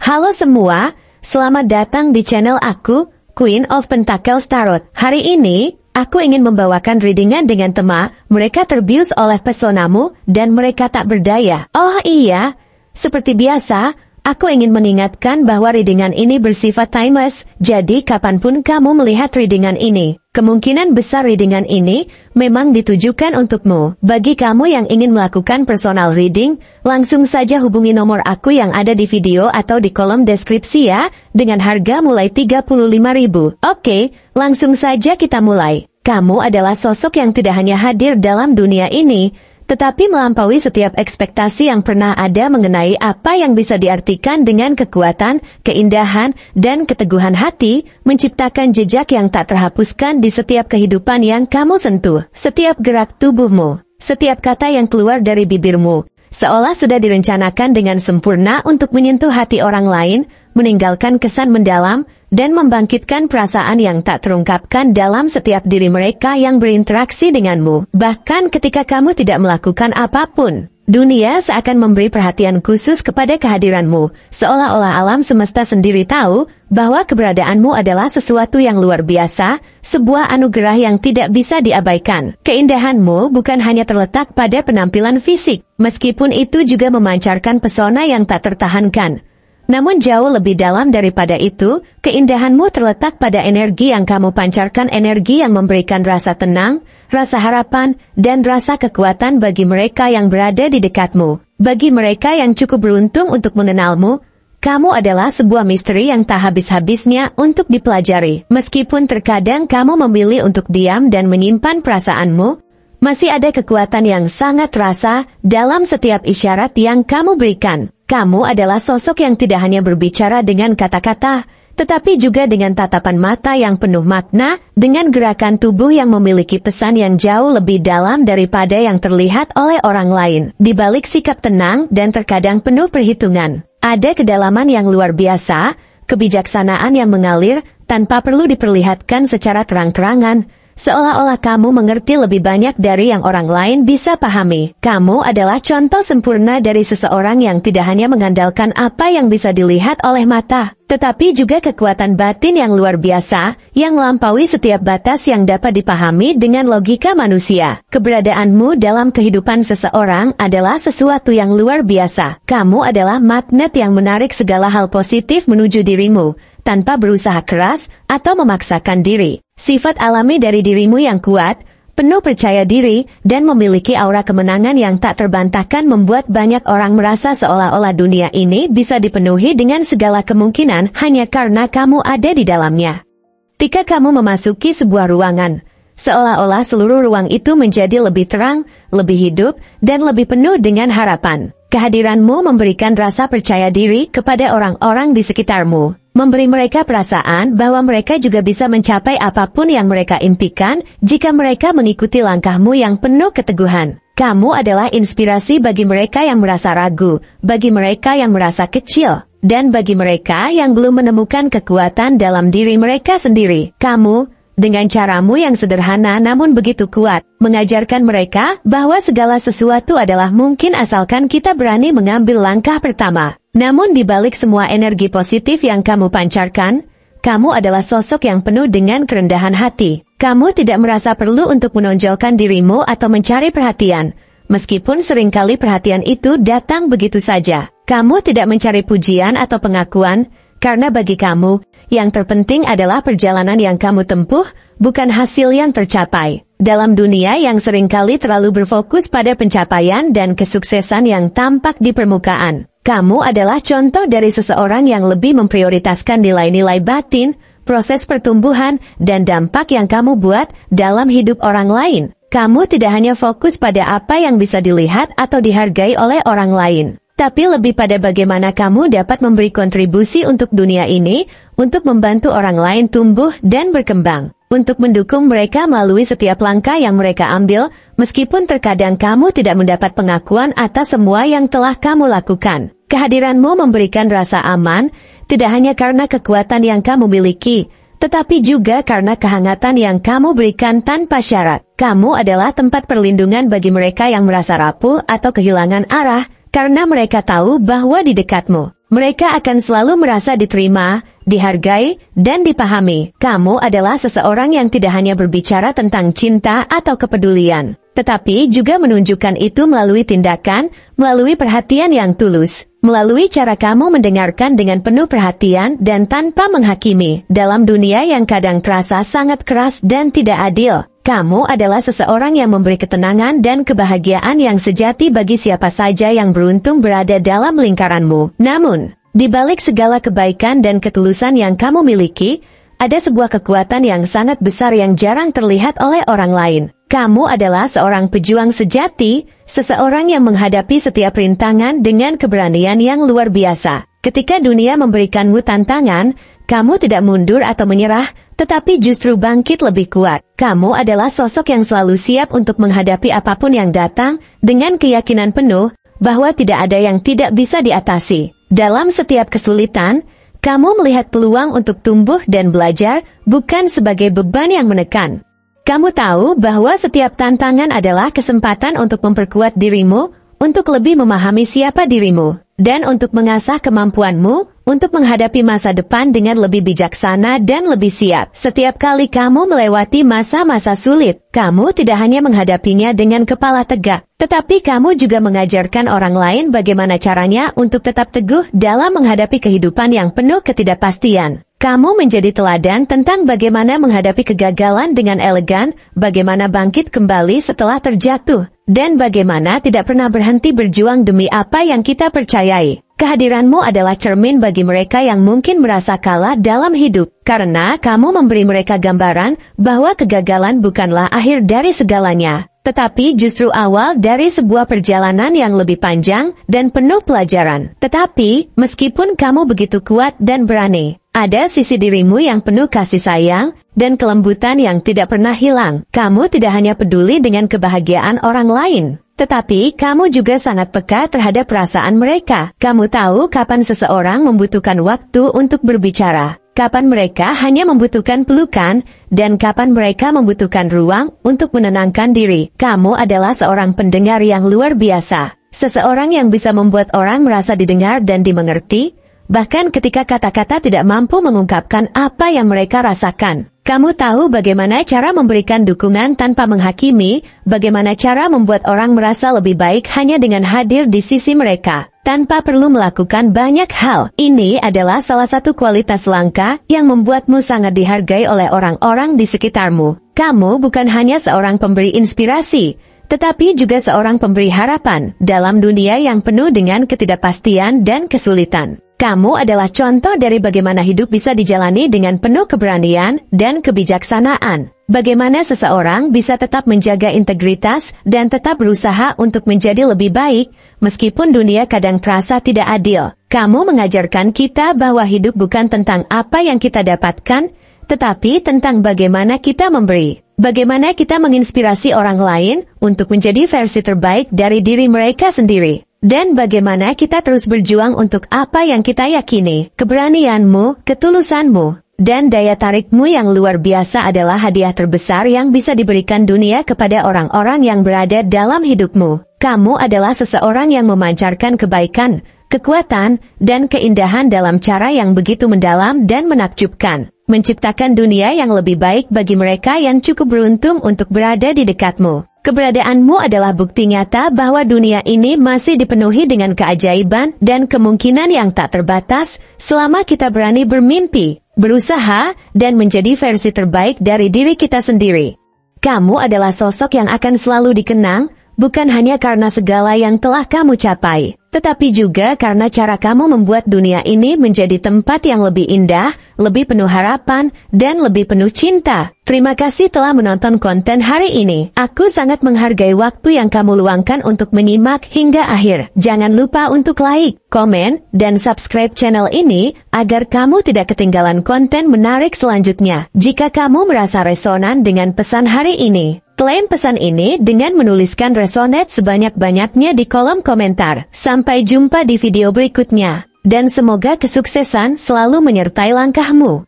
Halo semua, selamat datang di channel aku, Queen of Pentacles Tarot. Hari ini, aku ingin membawakan readingan dengan tema, mereka terbius oleh pesonamu, dan mereka tak berdaya. Oh iya, seperti biasa, aku ingin mengingatkan bahwa readingan ini bersifat timeless, jadi kapanpun kamu melihat readingan ini, kemungkinan besar readingan ini memang ditujukan untukmu. Bagi kamu yang ingin melakukan personal reading, langsung saja hubungi nomor aku yang ada di video atau di kolom deskripsi ya, dengan harga mulai 35.000. Oke, langsung saja kita mulai. Kamu adalah sosok yang tidak hanya hadir dalam dunia ini, tetapi melampaui setiap ekspektasi yang pernah ada mengenai apa yang bisa diartikan dengan kekuatan, keindahan, dan keteguhan hati, menciptakan jejak yang tak terhapuskan di setiap kehidupan yang kamu sentuh. Setiap gerak tubuhmu, setiap kata yang keluar dari bibirmu, seolah sudah direncanakan dengan sempurna untuk menyentuh hati orang lain, meninggalkan kesan mendalam, dan membangkitkan perasaan yang tak terungkapkan dalam setiap diri mereka yang berinteraksi denganmu. Bahkan ketika kamu tidak melakukan apapun, dunia seakan memberi perhatian khusus kepada kehadiranmu, seolah-olah alam semesta sendiri tahu bahwa keberadaanmu adalah sesuatu yang luar biasa, sebuah anugerah yang tidak bisa diabaikan. Keindahanmu bukan hanya terletak pada penampilan fisik, meskipun itu juga memancarkan pesona yang tak tertahankan. Namun jauh lebih dalam daripada itu, keindahanmu terletak pada energi yang kamu pancarkan, energi yang memberikan rasa tenang, rasa harapan, dan rasa kekuatan bagi mereka yang berada di dekatmu. Bagi mereka yang cukup beruntung untuk mengenalmu, kamu adalah sebuah misteri yang tak habis-habisnya untuk dipelajari. Meskipun terkadang kamu memilih untuk diam dan menyimpan perasaanmu, masih ada kekuatan yang sangat terasa dalam setiap isyarat yang kamu berikan. Kamu adalah sosok yang tidak hanya berbicara dengan kata-kata, tetapi juga dengan tatapan mata yang penuh makna, dengan gerakan tubuh yang memiliki pesan yang jauh lebih dalam daripada yang terlihat oleh orang lain. Di balik sikap tenang dan terkadang penuh perhitungan, ada kedalaman yang luar biasa, kebijaksanaan yang mengalir tanpa perlu diperlihatkan secara terang-terangan. Seolah-olah kamu mengerti lebih banyak dari yang orang lain bisa pahami. Kamu adalah contoh sempurna dari seseorang yang tidak hanya mengandalkan apa yang bisa dilihat oleh mata, tetapi juga kekuatan batin yang luar biasa, yang melampaui setiap batas yang dapat dipahami dengan logika manusia. Keberadaanmu dalam kehidupan seseorang adalah sesuatu yang luar biasa. Kamu adalah magnet yang menarik segala hal positif menuju dirimu, tanpa berusaha keras atau memaksakan diri. Sifat alami dari dirimu yang kuat, penuh percaya diri, dan memiliki aura kemenangan yang tak terbantahkan membuat banyak orang merasa seolah-olah dunia ini bisa dipenuhi dengan segala kemungkinan hanya karena kamu ada di dalamnya. Ketika kamu memasuki sebuah ruangan, seolah-olah seluruh ruang itu menjadi lebih terang, lebih hidup, dan lebih penuh dengan harapan. Kehadiranmu memberikan rasa percaya diri kepada orang-orang di sekitarmu, memberi mereka perasaan bahwa mereka juga bisa mencapai apapun yang mereka impikan jika mereka mengikuti langkahmu yang penuh keteguhan. Kamu adalah inspirasi bagi mereka yang merasa ragu, bagi mereka yang merasa kecil, dan bagi mereka yang belum menemukan kekuatan dalam diri mereka sendiri. Kamu, dengan caramu yang sederhana namun begitu kuat, mengajarkan mereka bahwa segala sesuatu adalah mungkin asalkan kita berani mengambil langkah pertama. Namun di balik semua energi positif yang kamu pancarkan, kamu adalah sosok yang penuh dengan kerendahan hati. Kamu tidak merasa perlu untuk menonjolkan dirimu atau mencari perhatian, meskipun seringkali perhatian itu datang begitu saja. Kamu tidak mencari pujian atau pengakuan, karena bagi kamu, yang terpenting adalah perjalanan yang kamu tempuh, bukan hasil yang tercapai. Dalam dunia yang seringkali terlalu berfokus pada pencapaian dan kesuksesan yang tampak di permukaan, kamu adalah contoh dari seseorang yang lebih memprioritaskan nilai-nilai batin, proses pertumbuhan, dan dampak yang kamu buat dalam hidup orang lain. Kamu tidak hanya fokus pada apa yang bisa dilihat atau dihargai oleh orang lain, tapi lebih pada bagaimana kamu dapat memberi kontribusi untuk dunia ini, untuk membantu orang lain tumbuh dan berkembang, untuk mendukung mereka melalui setiap langkah yang mereka ambil, meskipun terkadang kamu tidak mendapat pengakuan atas semua yang telah kamu lakukan. Kehadiranmu memberikan rasa aman, tidak hanya karena kekuatan yang kamu miliki, tetapi juga karena kehangatan yang kamu berikan tanpa syarat. Kamu adalah tempat perlindungan bagi mereka yang merasa rapuh atau kehilangan arah, karena mereka tahu bahwa di dekatmu, Mereka akan selalu merasa diterima, dihargai, dan dipahami. Kamu adalah seseorang yang tidak hanya berbicara tentang cinta atau kepedulian, tetapi juga menunjukkan itu melalui tindakan, melalui perhatian yang tulus, melalui cara kamu mendengarkan dengan penuh perhatian dan tanpa menghakimi. Dalam dunia yang kadang terasa sangat keras dan tidak adil, kamu adalah seseorang yang memberi ketenangan dan kebahagiaan yang sejati bagi siapa saja yang beruntung berada dalam lingkaranmu. Namun, di balik segala kebaikan dan ketulusan yang kamu miliki, ada sebuah kekuatan yang sangat besar yang jarang terlihat oleh orang lain. Kamu adalah seorang pejuang sejati, seseorang yang menghadapi setiap rintangan dengan keberanian yang luar biasa. Ketika dunia memberikanmu tantangan, kamu tidak mundur atau menyerah, tetapi justru bangkit lebih kuat. Kamu adalah sosok yang selalu siap untuk menghadapi apapun yang datang, dengan keyakinan penuh bahwa tidak ada yang tidak bisa diatasi. Dalam setiap kesulitan, kamu melihat peluang untuk tumbuh dan belajar, bukan sebagai beban yang menekan. Kamu tahu bahwa setiap tantangan adalah kesempatan untuk memperkuat dirimu, untuk lebih memahami siapa dirimu, dan untuk mengasah kemampuanmu, untuk menghadapi masa depan dengan lebih bijaksana dan lebih siap. Setiap kali kamu melewati masa-masa sulit, kamu tidak hanya menghadapinya dengan kepala tegak, tetapi kamu juga mengajarkan orang lain bagaimana caranya untuk tetap teguh dalam menghadapi kehidupan yang penuh ketidakpastian. Kamu menjadi teladan tentang bagaimana menghadapi kegagalan dengan elegan, bagaimana bangkit kembali setelah terjatuh, dan bagaimana tidak pernah berhenti berjuang demi apa yang kita percayai. Kehadiranmu adalah cermin bagi mereka yang mungkin merasa kalah dalam hidup, karena kamu memberi mereka gambaran bahwa kegagalan bukanlah akhir dari segalanya, tetapi justru awal dari sebuah perjalanan yang lebih panjang dan penuh pelajaran. Tetapi, meskipun kamu begitu kuat dan berani, ada sisi dirimu yang penuh kasih sayang dan kelembutan yang tidak pernah hilang. Kamu tidak hanya peduli dengan kebahagiaan orang lain, tetapi kamu juga sangat peka terhadap perasaan mereka. Kamu tahu kapan seseorang membutuhkan waktu untuk berbicara, kapan mereka hanya membutuhkan pelukan, dan kapan mereka membutuhkan ruang untuk menenangkan diri. Kamu adalah seorang pendengar yang luar biasa, seseorang yang bisa membuat orang merasa didengar dan dimengerti, bahkan ketika kata-kata tidak mampu mengungkapkan apa yang mereka rasakan. Kamu tahu bagaimana cara memberikan dukungan tanpa menghakimi, bagaimana cara membuat orang merasa lebih baik hanya dengan hadir di sisi mereka, tanpa perlu melakukan banyak hal. Ini adalah salah satu kualitas langka yang membuatmu sangat dihargai oleh orang-orang di sekitarmu. Kamu bukan hanya seorang pemberi inspirasi, tetapi juga seorang pemberi harapan dalam dunia yang penuh dengan ketidakpastian dan kesulitan. Kamu adalah contoh dari bagaimana hidup bisa dijalani dengan penuh keberanian dan kebijaksanaan. Bagaimana seseorang bisa tetap menjaga integritas dan tetap berusaha untuk menjadi lebih baik, meskipun dunia kadang terasa tidak adil. Kamu mengajarkan kita bahwa hidup bukan tentang apa yang kita dapatkan, tetapi tentang bagaimana kita memberi. Bagaimana kita menginspirasi orang lain untuk menjadi versi terbaik dari diri mereka sendiri. Dan bagaimana kita terus berjuang untuk apa yang kita yakini. Keberanianmu, ketulusanmu, dan daya tarikmu yang luar biasa adalah hadiah terbesar yang bisa diberikan dunia kepada orang-orang yang berada dalam hidupmu. Kamu adalah seseorang yang memancarkan kebaikan, kekuatan, dan keindahan dalam cara yang begitu mendalam dan menakjubkan, menciptakan dunia yang lebih baik bagi mereka yang cukup beruntung untuk berada di dekatmu. Keberadaanmu adalah bukti nyata bahwa dunia ini masih dipenuhi dengan keajaiban dan kemungkinan yang tak terbatas selama kita berani bermimpi, berusaha, dan menjadi versi terbaik dari diri kita sendiri. Kamu adalah sosok yang akan selalu dikenang, bukan hanya karena segala yang telah kamu capai, tetapi juga karena cara kamu membuat dunia ini menjadi tempat yang lebih indah, lebih penuh harapan, dan lebih penuh cinta. Terima kasih telah menonton konten hari ini. Aku sangat menghargai waktu yang kamu luangkan untuk menyimak hingga akhir. Jangan lupa untuk like, komen, dan subscribe channel ini, agar kamu tidak ketinggalan konten menarik selanjutnya. Jika kamu merasa resonan dengan pesan hari ini, klaim pesan ini dengan menuliskan resonate sebanyak-banyaknya di kolom komentar. Sampai jumpa di video berikutnya, dan semoga kesuksesan selalu menyertai langkahmu.